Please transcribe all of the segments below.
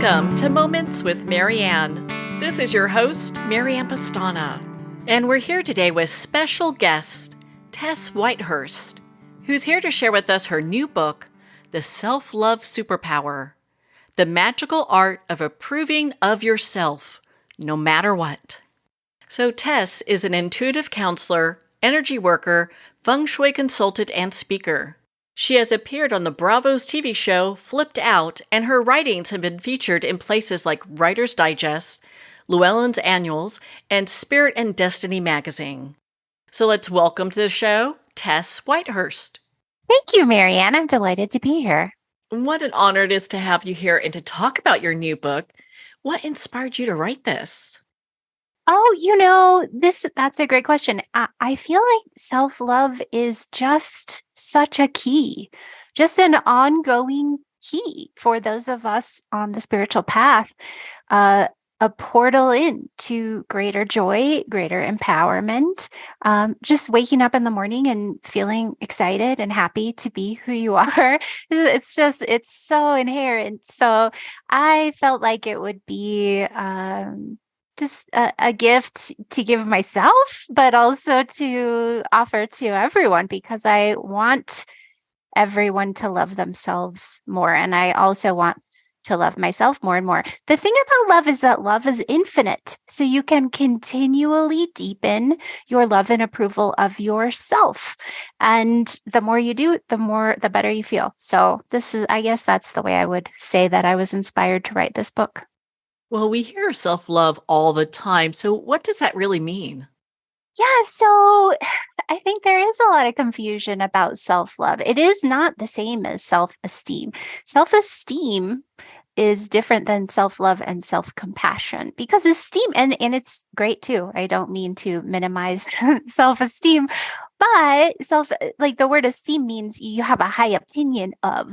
Welcome to Moments with Marianne. This is your host, Marianne Pastana, and we're here today with special guest, Tess Whitehurst, who's here to share with us her new book, The Self-Love Superpower, The Magical Art of Approving of Yourself, No Matter What. So Tess is an intuitive counselor, energy worker, feng shui consultant, and speaker. She has appeared on the Bravo's TV show Flipped Out, and her writings have been featured in places like Writer's Digest, Llewellyn's Annuals, and Spirit and Destiny magazine. So let's welcome to the show, Tess Whitehurst. Thank you, Marianne. I'm delighted to be here. What an honor it is to have you here and to talk about your new book. What inspired you to write this? Oh, that's a great question. I feel like self-love is just such a key, just an ongoing key for those of us on the spiritual path, a portal into greater joy, greater empowerment, just waking up in the morning and feeling excited and happy to be who you are. It's so inherent. So I felt like it would be just a gift to give myself, but also to offer to everyone, because I want everyone to love themselves more. And I also want to love myself more and more. The thing about love is that love is infinite. So you can continually deepen your love and approval of yourself. And the more you do, the better you feel. So I guess that's the way I would say that I was inspired to write this book. Well, we hear self-love all the time. So what does that really mean? Yeah, so I think there is a lot of confusion about self-love. It is not the same as self-esteem. Self-esteem is different than self-love and self-compassion, because esteem, and it's great too. I don't mean to minimize self-esteem, but like the word esteem means you have a high opinion of,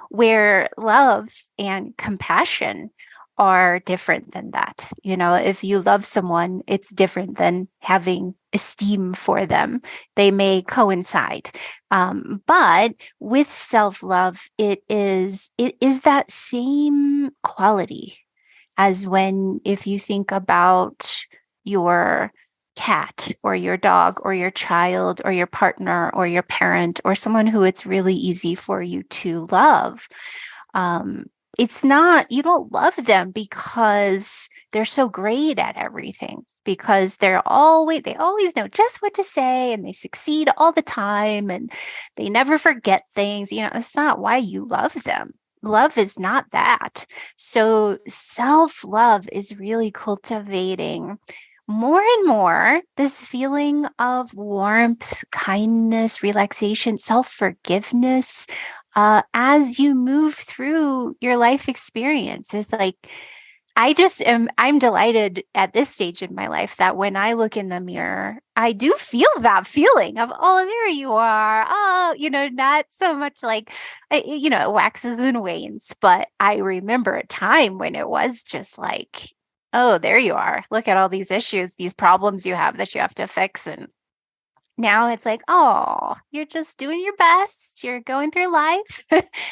where love and compassion are different than that. You know, if you love someone, it's different than having esteem for them. They may coincide. But with self-love, it is that same quality as if you think about your cat or your dog or your child or your partner or your parent or someone who it's really easy for you to love. It's not, you don't love them because they're so great at everything, because they always know just what to say, and they succeed all the time, and they never forget things. You know, it's not why you love them. Love is not that. So self-love is really cultivating more and more this feeling of warmth, kindness, relaxation, self-forgiveness, as you move through your life experience. It's like, I'm delighted at this stage in my life that when I look in the mirror, I do feel that feeling of, oh, there you are. Oh, not so much like, it waxes and wanes, but I remember a time when it was just like, oh, there you are. Look at all these issues, these problems you have that you have to fix. And now it's like, oh, you're just doing your best. You're going through life.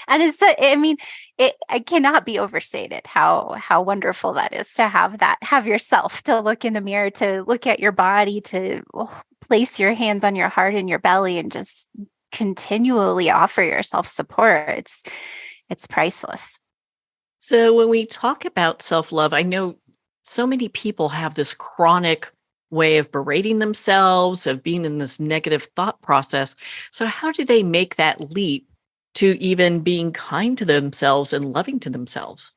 And it cannot be overstated how wonderful that is to have yourself, to look in the mirror, to look at your body, to place your hands on your heart and your belly and just continually offer yourself support. It's priceless. So when we talk about self-love, I know so many people have this chronic way of berating themselves, of being in this negative thought process. So how do they make that leap to even being kind to themselves and loving to themselves?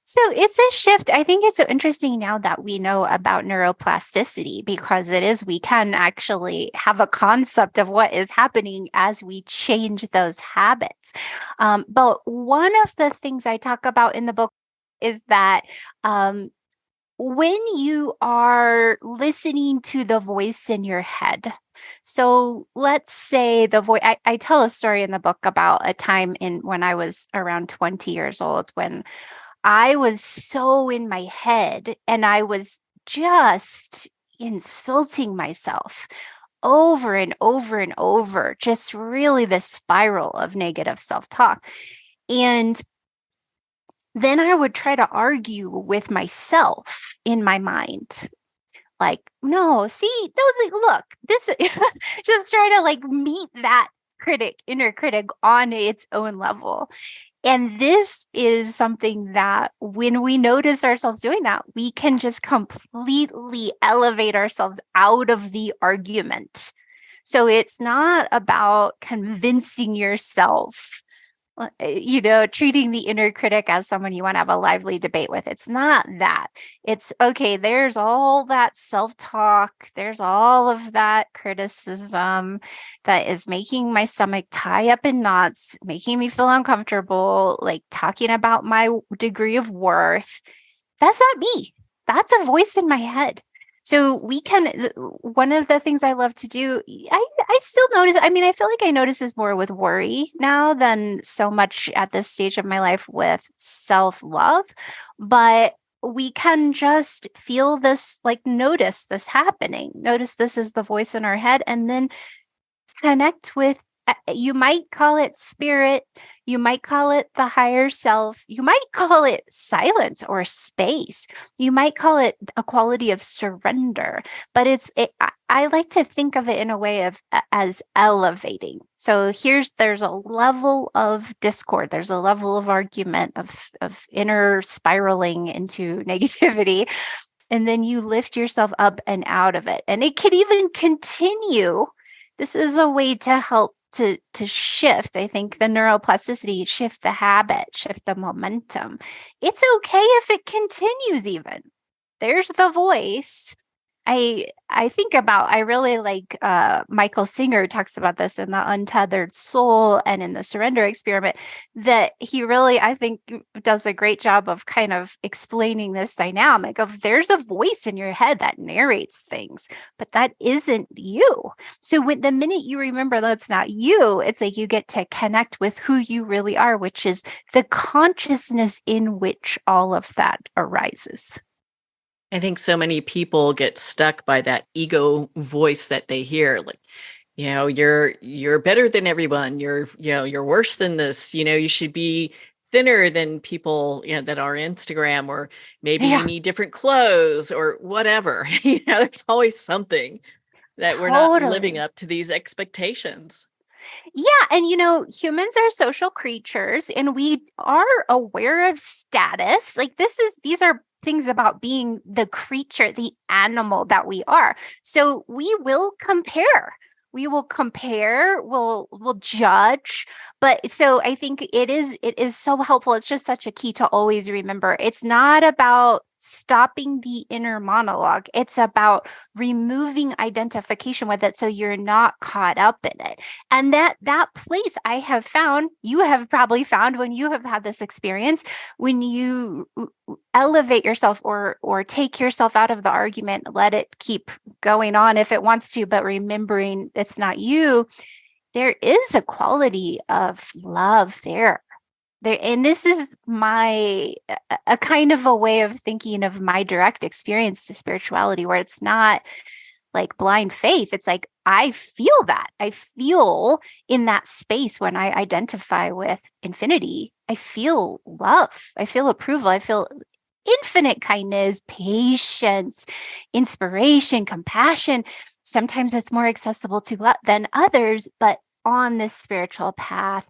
So it's a shift. I think it's so interesting now that we know about neuroplasticity, because we can actually have a concept of what is happening as we change those habits. But one of the things I talk about in the book is that when you are listening to the voice in your head, so let's say the voice, I tell a story in the book about a time when I was around 20 years old, when I was so in my head and I was just insulting myself over and over and over, just really the spiral of negative self-talk. And then I would try to argue with myself in my mind. Like, no, see, no, look, this just try to like meet that inner critic on its own level. And this is something that when we notice ourselves doing that, we can just completely elevate ourselves out of the argument. So it's not about convincing yourself, treating the inner critic as someone you want to have a lively debate with. It's not that. It's okay, there's all that self-talk, there's all of that criticism that is making my stomach tie up in knots, making me feel uncomfortable, like talking about my degree of worth. That's not me. That's a voice in my head. So one of the things I love to do, I still notice, I feel like I notice this more with worry now than so much at this stage of my life with self-love, but we can just feel this, like notice this happening, notice this is the voice in our head, and then connect with, you might call it spirit, you might call it the higher self, you might call it silence or space, you might call it a quality of surrender, but I like to think of it in a way of as elevating. So there's a level of discord, there's a level of argument, of inner spiraling into negativity, and then you lift yourself up and out of it, and it could even continue. This is a way to help to shift, I think, the neuroplasticity, shift the habit, shift the momentum. It's okay if it continues even. There's the voice. I think about, I really like Michael Singer talks about this in the Untethered Soul and in the Surrender Experiment, that he really, I think, does a great job of kind of explaining this dynamic of there's a voice in your head that narrates things, but that isn't you. So the minute you remember that's not you, it's like you get to connect with who you really are, which is the consciousness in which all of that arises. I think so many people get stuck by that ego voice that they hear, like, you're better than everyone. You're worse than this. You should be thinner than people, that are Instagram, or maybe you Yeah, need different clothes or whatever. There's always something that we're not living totally. up to these expectations. Yeah. And, humans are social creatures and we are aware of status. Like these are things about being the creature, the animal that we are. So we will compare. We'll judge. But so I think it is so helpful. It's just such a key to always remember. It's not about stopping the inner monologue. It's about removing identification with it so you're not caught up in it. And that place I have found, you have probably found when you have had this experience, when you elevate yourself or take yourself out of the argument, let it keep going on if it wants to, but remembering it's not you, there is a quality of love there. And this is a kind of a way of thinking of my direct experience to spirituality, where it's not like blind faith. It's like, I feel that. I feel in that space when I identify with infinity. I feel love. I feel approval. I feel infinite kindness, patience, inspiration, compassion. Sometimes it's more accessible to than others, but on this spiritual path,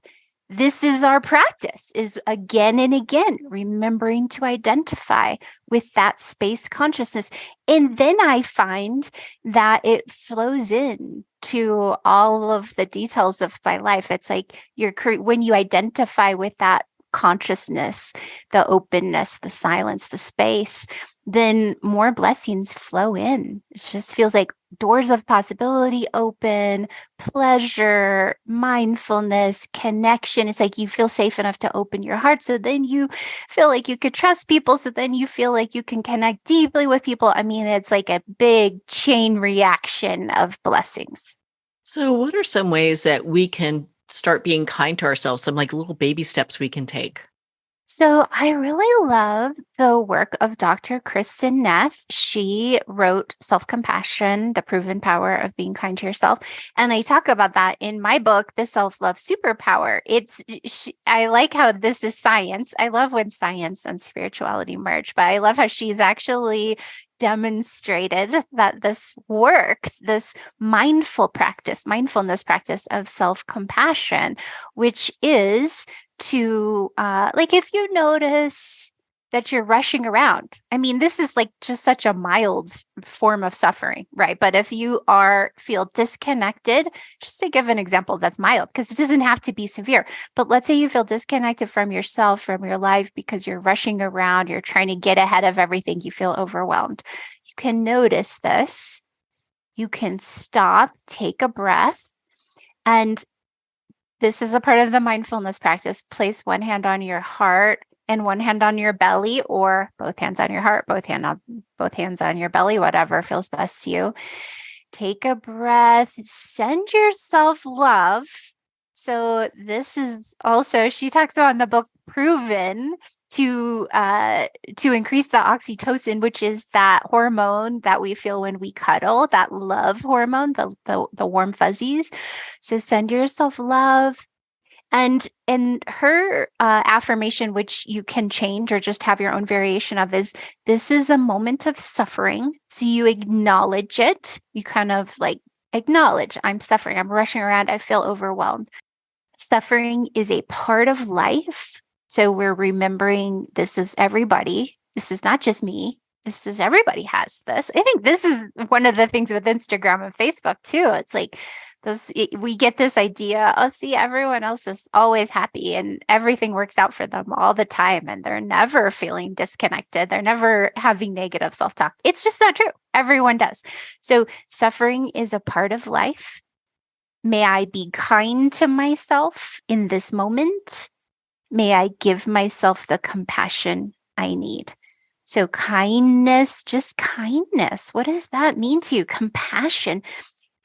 this is our practice, is again and again remembering to identify with that space consciousness. And then I find that it flows in to all of the details of my life. It's like when you identify with that consciousness, the openness, the silence, the space, then more blessings flow in. It just feels like doors of possibility open, pleasure, mindfulness, connection. It's like you feel safe enough to open your heart. So then you feel like you could trust people. So then you feel like you can connect deeply with people. It's like a big chain reaction of blessings. So, what are some ways that we can start being kind to ourselves? Some like little baby steps we can take? So I really love the work of Dr. Kristen Neff. She wrote Self-Compassion, The Proven Power of Being Kind to Yourself. And I talk about that in my book, The Self-Love Superpower. I like how this is science. I love when science and spirituality merge, but I love how she's actually demonstrated that this works, this mindfulness practice of self-compassion, which is to like if you notice that you're rushing around. I mean, this is like just such a mild form of suffering, right? But if you feel disconnected, just to give an example that's mild, because it doesn't have to be severe. But let's say you feel disconnected from yourself, from your life, because you're rushing around, you're trying to get ahead of everything, you feel overwhelmed. You can notice this. You can stop, take a breath, and this is a part of the mindfulness practice. Place one hand on your heart and one hand on your belly, or both hands on your heart, both hands on your belly, whatever feels best to you. Take a breath, send yourself love. So this is also, she talks about in the book, proven to increase the oxytocin, which is that hormone that we feel when we cuddle, that love hormone, the warm fuzzies. So send yourself love. And in her affirmation, which you can change or just have your own variation of, is this is a moment of suffering. So you acknowledge it. You kind of like acknowledge, I'm suffering. I'm rushing around. I feel overwhelmed. Suffering is a part of life. So we're remembering this is everybody. This is not just me. This is everybody has this. I think this is one of the things with Instagram and Facebook too. It's like we get this idea, oh, see, everyone else is always happy and everything works out for them all the time. And they're never feeling disconnected. They're never having negative self-talk. It's just not true. Everyone does. So suffering is a part of life. May I be kind to myself in this moment. May I give myself the compassion I need. So kindness, just kindness. What does that mean to you? Compassion.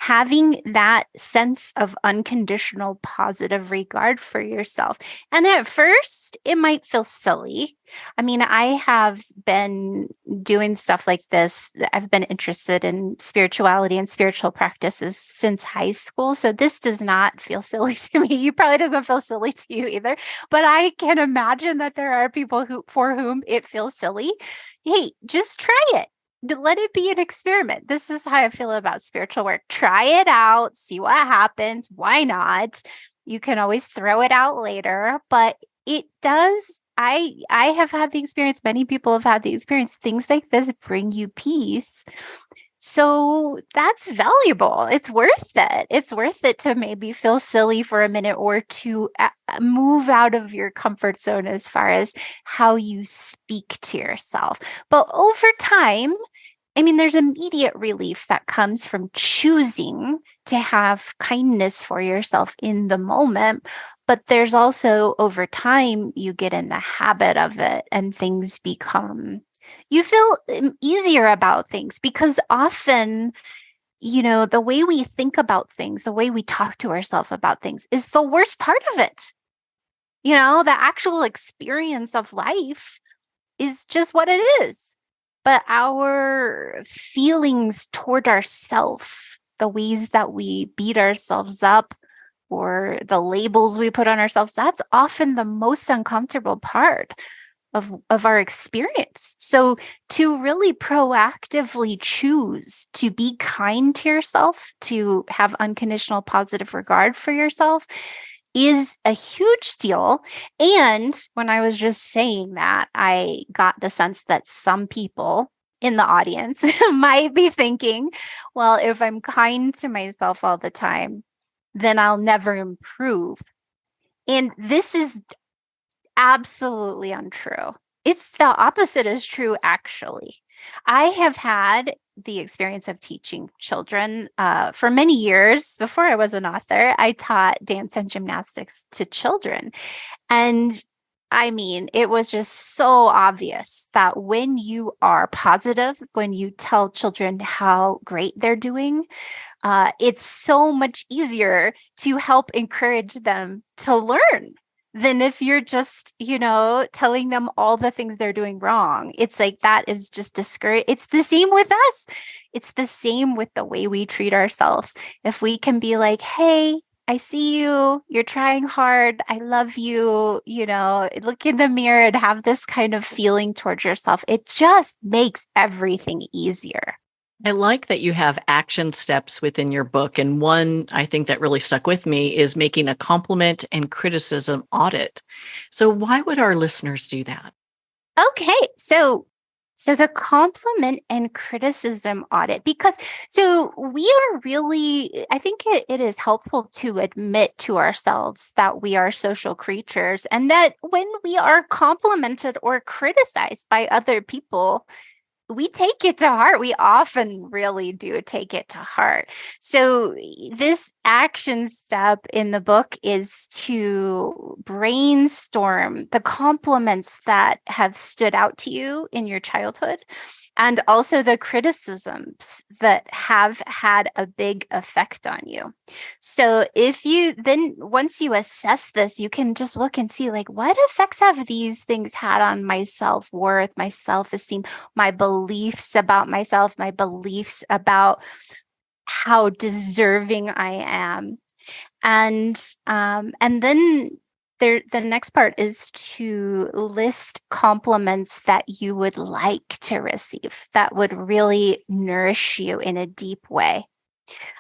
Having that sense of unconditional positive regard for yourself. And at first, it might feel silly. I mean, I have been doing stuff like this. I've been interested in spirituality and spiritual practices since high school. So this does not feel silly to me. You probably doesn't feel silly to you either. But I can imagine that there are people for whom it feels silly. Hey, just try it. Let it be an experiment. This is how I feel about spiritual work. Try it out, see what happens. Why not? You can always throw it out later, but it does. I have had the experience. Many people have had the experience. Things like this bring you peace. So that's valuable. It's worth it. It's worth it to maybe feel silly for a minute or to move out of your comfort zone as far as how you speak to yourself. But over time, I mean, there's immediate relief that comes from choosing to have kindness for yourself in the moment. But there's also, over time, you get in the habit of it and things become, you feel easier about things, because often, the way we think about things, the way we talk to ourselves about things is the worst part of it. The actual experience of life is just what it is. But our feelings toward ourselves, the ways that we beat ourselves up or the labels we put on ourselves, that's often the most uncomfortable part of our experience. So to really proactively choose to be kind to yourself, to have unconditional positive regard for yourself, is a huge deal. And when I was just saying that, I got the sense that some people in the audience might be thinking, well, if I'm kind to myself all the time, then I'll never improve. And this is absolutely untrue. It's the opposite is true, actually. I have had the experience of teaching children for many years. Before I was an author, I taught dance and gymnastics to children. And I mean, it was just so obvious that when you are positive, when you tell children how great they're doing, it's so much easier to help encourage them to learn. than if you're just, telling them all the things they're doing wrong. It's like that is just discourage. It's the same with us. It's the same with the way we treat ourselves. If we can be like, hey, I see you, you're trying hard, I love you, look in the mirror and have this kind of feeling towards yourself, it just makes everything easier. I like that you have action steps within your book. And one I think that really stuck with me is making a compliment and criticism audit. So, why would our listeners do that? Okay, so the compliment and criticism audit, because so we are really, I think it is helpful to admit to ourselves that we are social creatures and that when we are complimented or criticized by other people, we take it to heart. We often really do take it to heart. So, this action step in the book is to brainstorm the compliments that have stood out to you in your childhood and also the criticisms that have had a big effect on you. So, if you then, once you assess this, you can just look and see, like, what effects have these things had on my self worth, my self esteem, my beliefs about myself, my beliefs about how deserving I am. And then the next part is to list compliments that you would like to receive that would really nourish you in a deep way.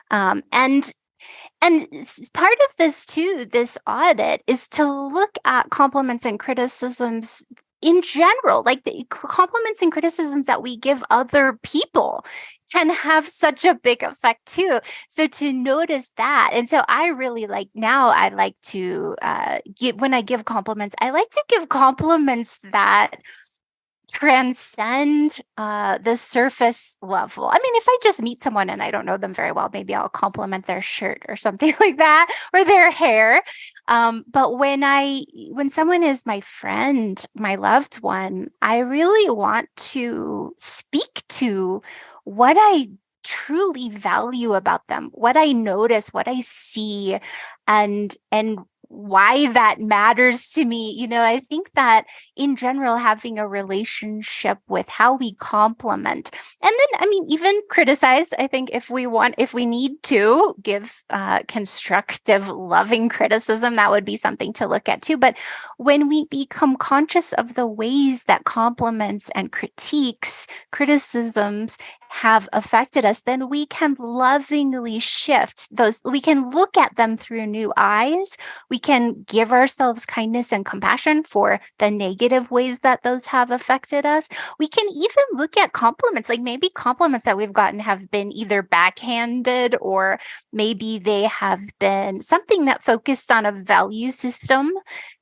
And part of this too, this audit is to look at compliments and criticisms in general, like the compliments and criticisms that we give other people can have such a big effect too. So to notice that. And so I really I like to when I give compliments, I like to give compliments that transcend the surface level. I mean, if I just meet someone and I don't know them very well, maybe I'll compliment their shirt or something like that, or their hair. But when someone is my friend, my loved one, I really want to speak to what I truly value about them, what I notice, what I see, and why that matters to me. I think that in general, having a relationship with how we compliment, and then, I mean, even criticize, I think if we need to give constructive, loving criticism, that would be something to look at too. But when we become conscious of the ways that compliments and criticisms have affected us, then we can lovingly shift those. We can look at them through new eyes. We can give ourselves kindness and compassion for the negative ways that those have affected us. We can even look at compliments, like maybe compliments that we've gotten have been either backhanded, or maybe they have been something that focused on a value system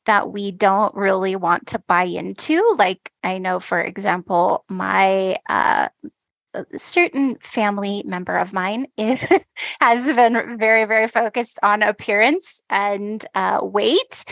that we don't really want to buy into. Like, I know, for example, my a certain family member of mine has been very, very focused on appearance and weight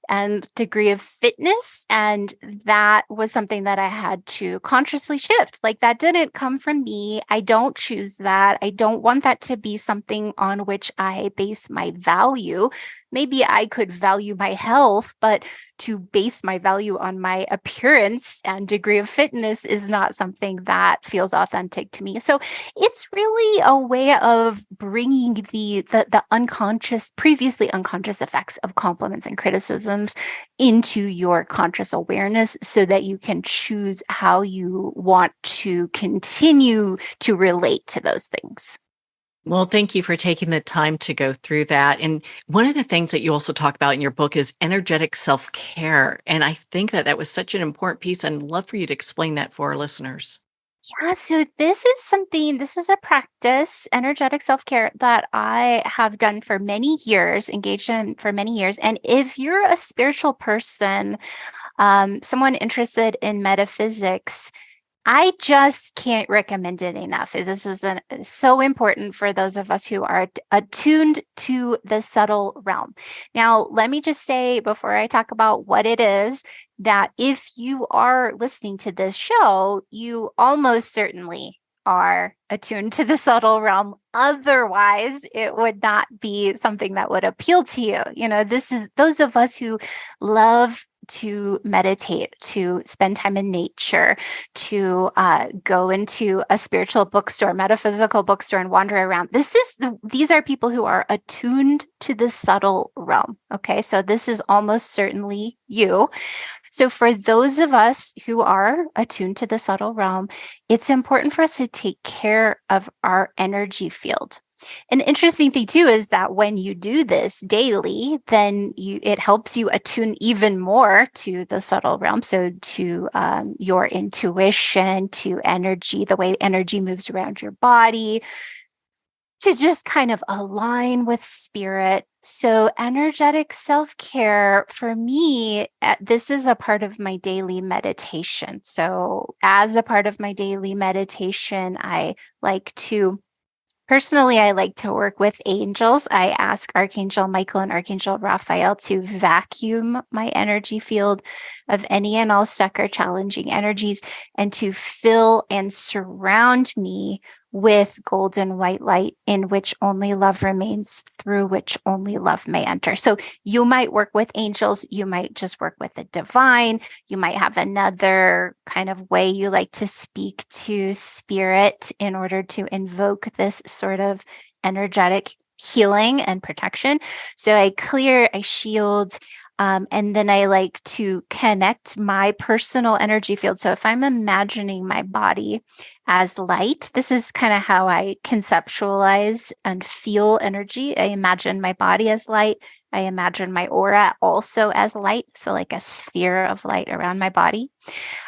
and degree of fitness. And that was something that I had to consciously shift. Like, that didn't come from me. I don't choose that. I don't want that to be something on which I base my value. Maybe I could value my health, but to base my value on my appearance and degree of fitness is not something that feels authentic to me. So it's really a way of bringing the unconscious, previously unconscious effects of compliments and criticisms into your conscious awareness so that you can choose how you want to continue to relate to those things. Well, thank you for taking the time to go through that. And one of the things that you also talk about in your book is energetic self care. And I think that that was such an important piece. And I'd love for you to explain that for our listeners. Yeah, so this is a practice, energetic self care, that I have done for many years, engaged in for many years. And if you're a spiritual person, someone interested in metaphysics, I just can't recommend it enough. This is so important for those of us who are attuned to the subtle realm. Now, let me just say before I talk about what it is, that if you are listening to this show, you almost certainly are attuned to the subtle realm. Otherwise, it would not be something that would appeal to you. This is those of us who love to meditate, to spend time in nature, to go into a spiritual bookstore, metaphysical bookstore, and wander around. These are people who are attuned to the subtle realm. Okay, so this is almost certainly you. So for those of us who are attuned to the subtle realm, it's important for us to take care of our energy field. An interesting thing too is that when you do this daily, then it helps you attune even more to the subtle realm. So to your intuition, to energy, the way energy moves around your body, to just kind of align with spirit. So energetic self-care for me, this is a part of my daily meditation. So as a part of my daily meditation, Personally, I like to work with angels. I ask Archangel Michael and Archangel Raphael to vacuum my energy field of any and all stuck or challenging energies and to fill and surround me with golden white light in which only love remains, through which only love may enter. So you might work with angels, you might just work with the divine, you might have another kind of way you like to speak to spirit in order to invoke this sort of energetic healing and protection. So I shield, and then I like to connect my personal energy field. So if I'm imagining my body as light, this is kind of how I conceptualize and feel energy. I imagine my body as light. I imagine my aura also as light. So like a sphere of light around my body.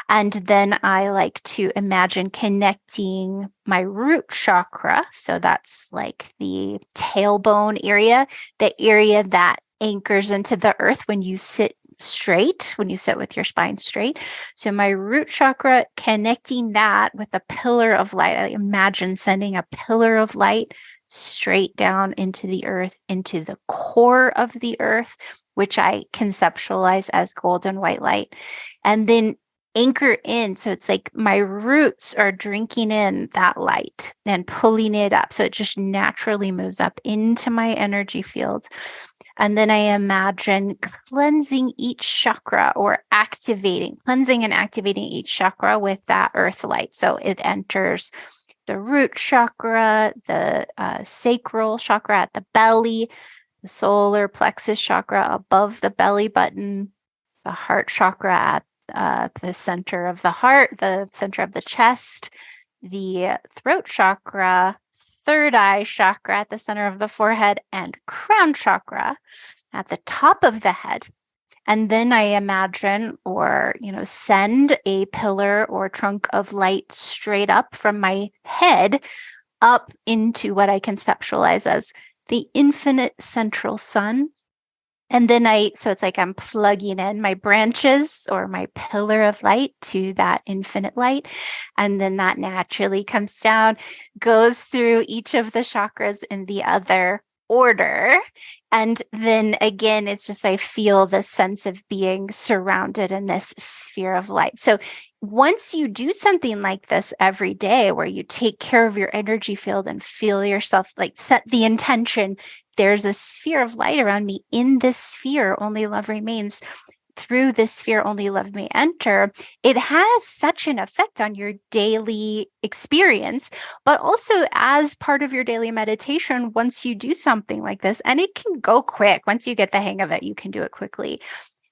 And then I like to imagine connecting my root chakra. So that's like the tailbone area, the area that anchors into the earth when you sit straight, when you sit with your spine straight. So my root chakra, connecting that with a pillar of light. I imagine sending a pillar of light straight down into the earth, into the core of the earth, which I conceptualize as golden white light. And then anchor in. So it's like my roots are drinking in that light and pulling it up. So it just naturally moves up into my energy field. And then I imagine cleansing each chakra or cleansing and activating each chakra with that earth light. So it enters the root chakra, the sacral chakra at the belly, the solar plexus chakra above the belly button, the heart chakra at the center of the heart, the center of the chest, the throat chakra, third eye chakra at the center of the forehead, and crown chakra at the top of the head. And then I imagine or, send a pillar or trunk of light straight up from my head up into what I conceptualize as the infinite central sun. And then so it's like I'm plugging in my branches or my pillar of light to that infinite light. And then that naturally comes down, goes through each of the chakras in the other order. And then again, it's just, I feel this sense of being surrounded in this sphere of light. So once you do something like this every day, where you take care of your energy field and feel yourself, like set the intention, there's a sphere of light around me. In this sphere, only love remains. Through this sphere, only love may enter. It has such an effect on your daily experience, but also as part of your daily meditation, once you do something like this, and it can go quick. Once you get the hang of it, you can do it quickly.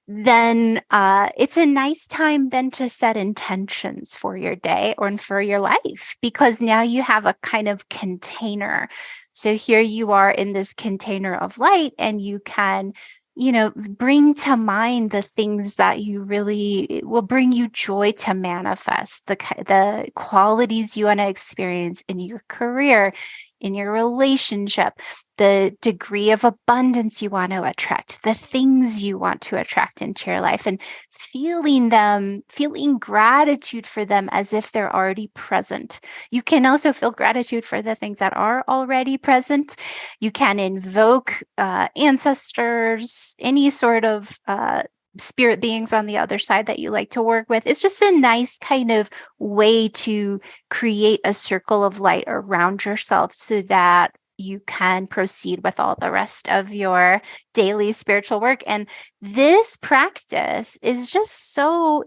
Then it's a nice time then to set intentions for your day or for your life, because now you have a kind of container. So here you are in this container of light, and you can bring to mind the things that you really will bring you joy to manifest, the qualities you want to experience in your career, in your relationship, the degree of abundance you want to attract, the things you want to attract into your life, and feeling gratitude for them as if they're already present. You can also feel gratitude for the things that are already present. You can invoke ancestors, any sort of spirit beings on the other side that you like to work with. It's just a nice kind of way to create a circle of light around yourself so that you can proceed with all the rest of your daily spiritual work. And this practice is just so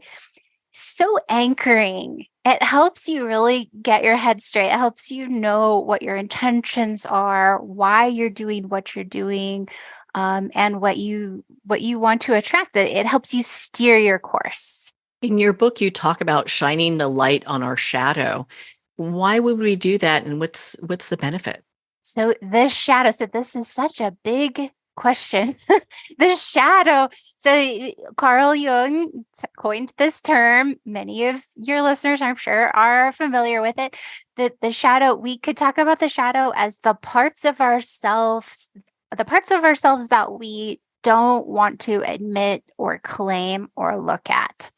anchoring. It helps you really get your head straight. It helps you know what your intentions are, why you're doing what you're doing, and what you want to attract. That it helps you steer your course. In your book, you talk about shining the light on our shadow. Why would we do that, and what's the benefit? So the shadow. So this is such a big question. The shadow. So Carl Jung coined this term. Many of your listeners, I'm sure, are familiar with it. The shadow, we could talk about the shadow as the parts of ourselves that we don't want to admit or claim or look at.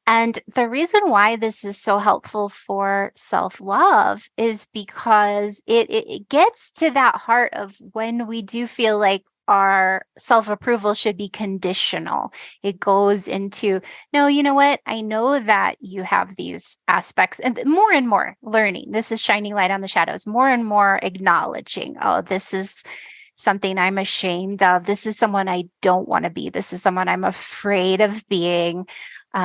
And the reason why this is so helpful for self-love is because it gets to that heart of when we do feel like our self-approval should be conditional. It goes into, no, you know what? I know that you have these aspects, and more learning. This is shining light on the shadows, more and more acknowledging, oh, this is something I'm ashamed of. This is someone I don't want to be. This is someone I'm afraid of being.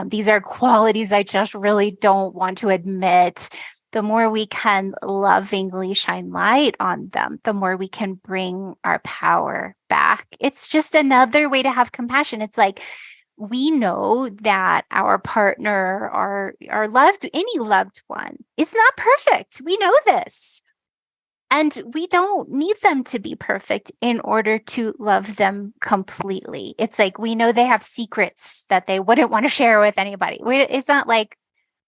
These are qualities I just really don't want to admit. The more we can lovingly shine light on them, the more we can bring our power back. It's just another way to have compassion. It's like, we know that our partner, our any loved one, is not perfect. We know this. And we don't need them to be perfect in order to love them completely. It's like, we know they have secrets that they wouldn't want to share with anybody. It's not like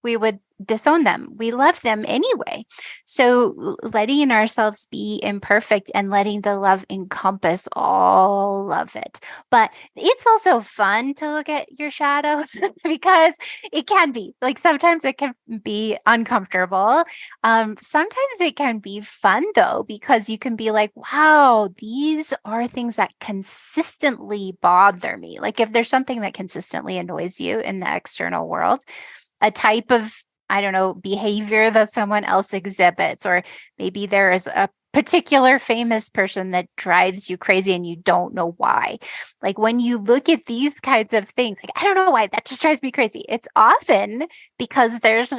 we would disown them. We love them anyway. So letting ourselves be imperfect and letting the love encompass all of it. But it's also fun to look at your shadow because it can be like, sometimes it can be uncomfortable. Sometimes it can be fun though, because you can be like, wow, these are things that consistently bother me. Like if there's something that consistently annoys you in the external world, a type of, I don't know, behavior that someone else exhibits, or maybe there is a particular famous person that drives you crazy and you don't know why. Like when you look at these kinds of things, like, I don't know why that just drives me crazy. It's often because there's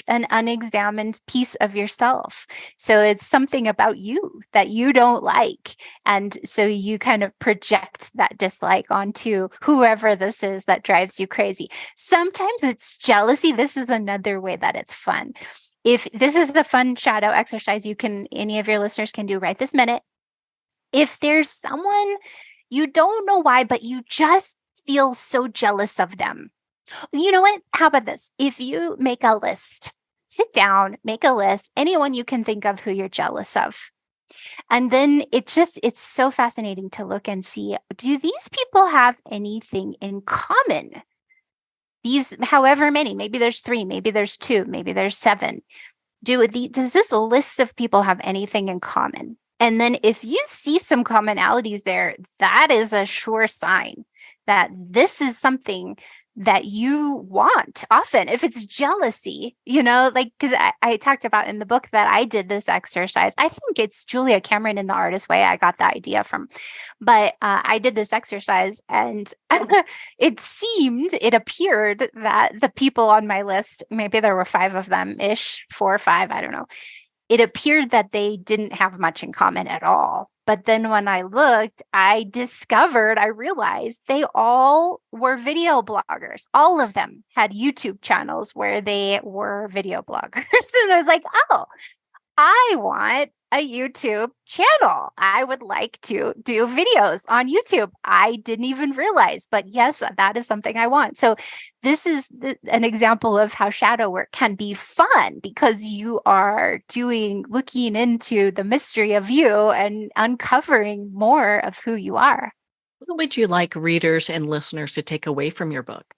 an unexamined piece of yourself. So it's something about you that you don't like. And so you kind of project that dislike onto whoever this is that drives you crazy. Sometimes it's jealousy. This is another way that it's fun. If this is the fun shadow exercise any of your listeners can do right this minute. If there's someone you don't know why, but you just feel so jealous of them. You know what? How about this? If you make a list, sit down, make a list, anyone you can think of who you're jealous of. And then it's so fascinating to look and see, do these people have anything in common? These, however many, maybe there's 3, maybe there's 2, maybe there's 7. Does this list of people have anything in common? And then if you see some commonalities there, that is a sure sign that this is something that you want. Often, if it's jealousy, like, because I talked about in the book that I did this exercise. I think it's Julia Cameron in The Artist Way I got the idea from. But I did this exercise and it appeared that the people on my list, maybe there were 5 of them ish, 4 or 5, I don't know. It appeared that they didn't have much in common at all. But then when I looked, I realized they all were video bloggers. All of them had YouTube channels where they were video bloggers. And I was like, oh, I want a YouTube channel. I would like to do videos on YouTube. I didn't even realize, but yes, that is something I want. So this is an example of how shadow work can be fun because you are looking into the mystery of you and uncovering more of who you are. What would you like readers and listeners to take away from your book?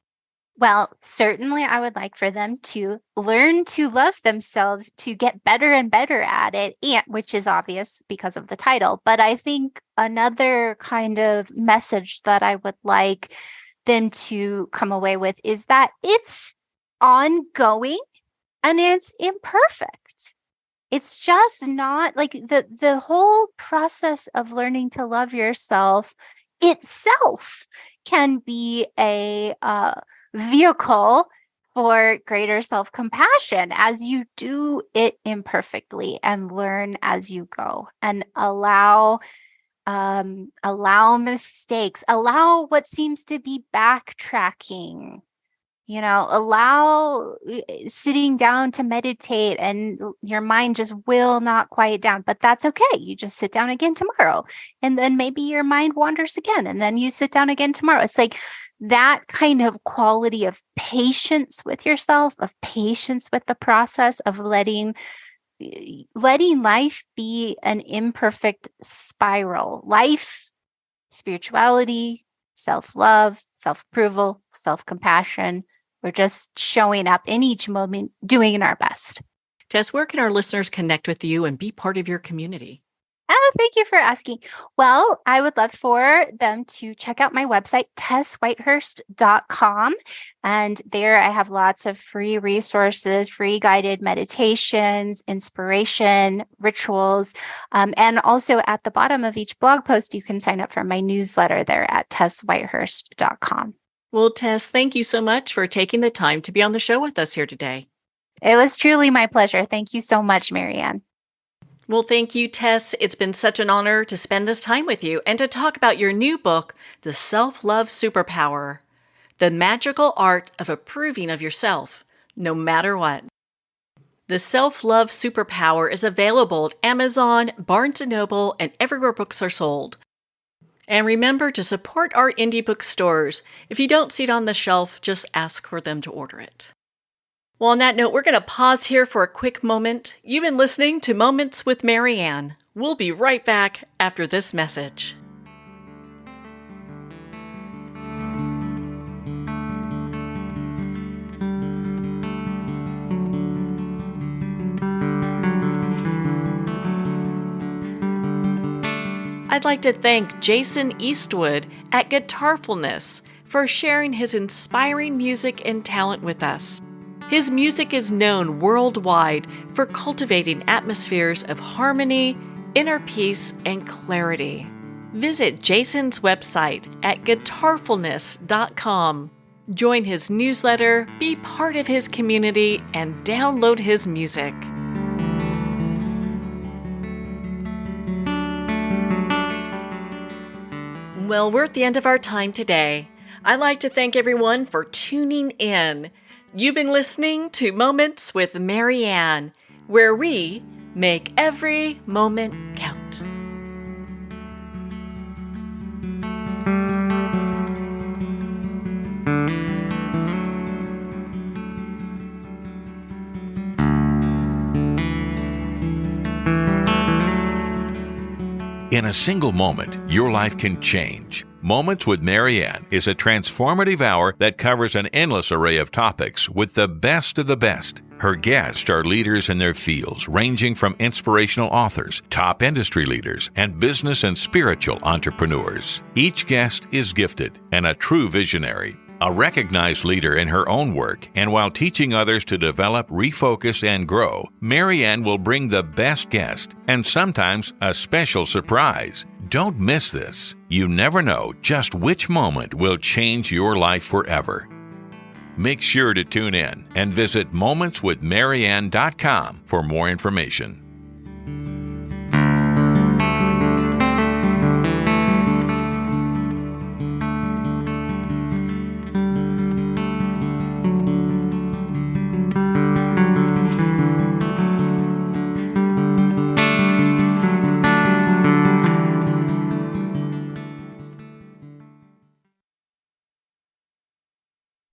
Well, certainly I would like for them to learn to love themselves, to get better and better at it, which is obvious because of the title. But I think another kind of message that I would like them to come away with is that it's ongoing and it's imperfect. It's just not like the whole process of learning to love yourself itself can be a vehicle for greater self-compassion as you do it imperfectly and learn as you go and allow mistakes, allow what seems to be backtracking, allow sitting down to meditate and your mind just will not quiet down, but that's okay. You just sit down again tomorrow and then maybe your mind wanders again and then you sit down again tomorrow. It's like that kind of quality of patience with yourself, of patience with the process of letting life be an imperfect spiral. Life, spirituality, self-love, self-approval, self-compassion. We're just showing up in each moment, doing our best. Tess, where can our listeners connect with you and be part of your community? Oh, thank you for asking. Well, I would love for them to check out my website, tesswhitehurst.com. And there I have lots of free resources, free guided meditations, inspiration, rituals. And also at the bottom of each blog post, you can sign up for my newsletter there at tesswhitehurst.com. Well, Tess, thank you so much for taking the time to be on the show with us here today. It was truly my pleasure. Thank you so much, Marianne. Well, thank you, Tess. It's been such an honor to spend this time with you and to talk about your new book, The Self-Love Superpower, The Magical Art of Approving of Yourself, No Matter What. The Self-Love Superpower is available at Amazon, Barnes & Noble, and everywhere books are sold. And remember to support our indie bookstores. If you don't see it on the shelf, just ask for them to order it. Well, on that note, we're going to pause here for a quick moment. You've been listening to Moments with Marianne. We'll be right back after this message. I'd like to thank Jason Eastwood at Guitarfulness for sharing his inspiring music and talent with us. His music is known worldwide for cultivating atmospheres of harmony, inner peace, and clarity. Visit Jason's website at guitarfulness.com. Join his newsletter, be part of his community, and download his music. Well, we're at the end of our time today. I'd like to thank everyone for tuning in. You've been listening to Moments with Marianne, where we make every moment count. In a single moment, your life can change. Moments with Marianne is a transformative hour that covers an endless array of topics with the best of the best. Her guests are leaders in their fields, ranging from inspirational authors, top industry leaders, and business and spiritual entrepreneurs. Each guest is gifted and a true visionary, a recognized leader in her own work, and while teaching others to develop, refocus, and grow, Marianne will bring the best guest and sometimes a special surprise. Don't miss this. You never know just which moment will change your life forever. Make sure to tune in and visit momentswithmarianne.com for more information.